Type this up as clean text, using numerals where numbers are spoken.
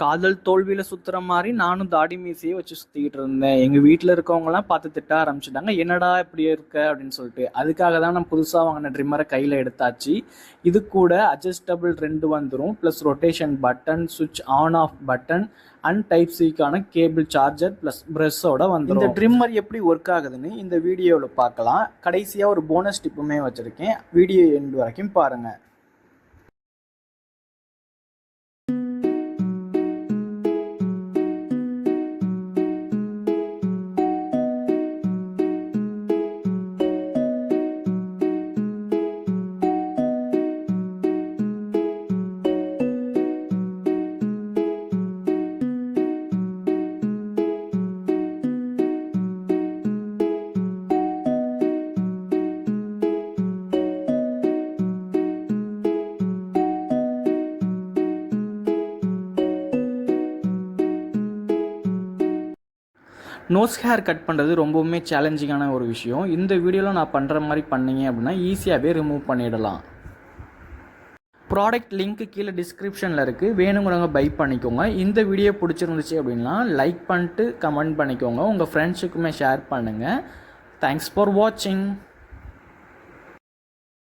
காதல் தோல்வியில சுத்துற மாதிரி நானும் தாடி மீசையே வச்சு சுத்திக்கிட்டு இருந்தேன். எங்க வீட்டில் இருக்கவங்கலாம் பார்த்து திட்ட ஆரம்பிச்சிட்டாங்க, என்னடா இப்படி இருக்க அப்படின்னு சொல்லிட்டு. அதுக்காக தான் நான் புதுசாக வாங்கின ட்ரிம்மரை கையில் எடுத்தாச்சு. இது கூட அட்ஜஸ்டபிள் 2 வந்துடும், ப்ளஸ் ரொட்டேஷன் பட்டன், சுவிட்ச் on off button and type சிக்கான கேபிள் சார்ஜர் ப்ளஸ் ப்ரெஷ்ஷோட வந்துடும். இந்த ட்ரிம்மர் எப்படி ஒர்க் ஆகுதுன்னு இந்த வீடியோவில் பார்க்கலாம். கடைசியாக ஒரு போனஸ் டிப்புமே வச்சுருக்கேன், வீடியோ எண்ட் வரைக்கும் பாருங்கள். நோஸ் ஹேர் கட் பண்ணுறது ரொம்பவுமே சேலஞ்சிங்கான ஒரு விஷயம். இந்த வீடியோவில் நான் பண்ணுற மாதிரி பண்ணிங்க அப்படின்னா ஈஸியாகவே ரிமூவ் பண்ணிடலாம். ப்ராடக்ட் லிங்க் கீழே டிஸ்கிரிப்ஷனில் இருக்குது, வேணுங்கிறவங்க பை பண்ணிக்கோங்க. இந்த வீடியோ பிடிச்சிருந்துச்சு அப்படின்னா லைக் பண்ணிட்டு கமெண்ட் பண்ணிக்கோங்க, உங்கள் ஃப்ரெண்ட்ஸுக்குமே ஷேர் பண்ணுங்கள். தேங்க்ஸ் ஃபார் வாட்சிங்.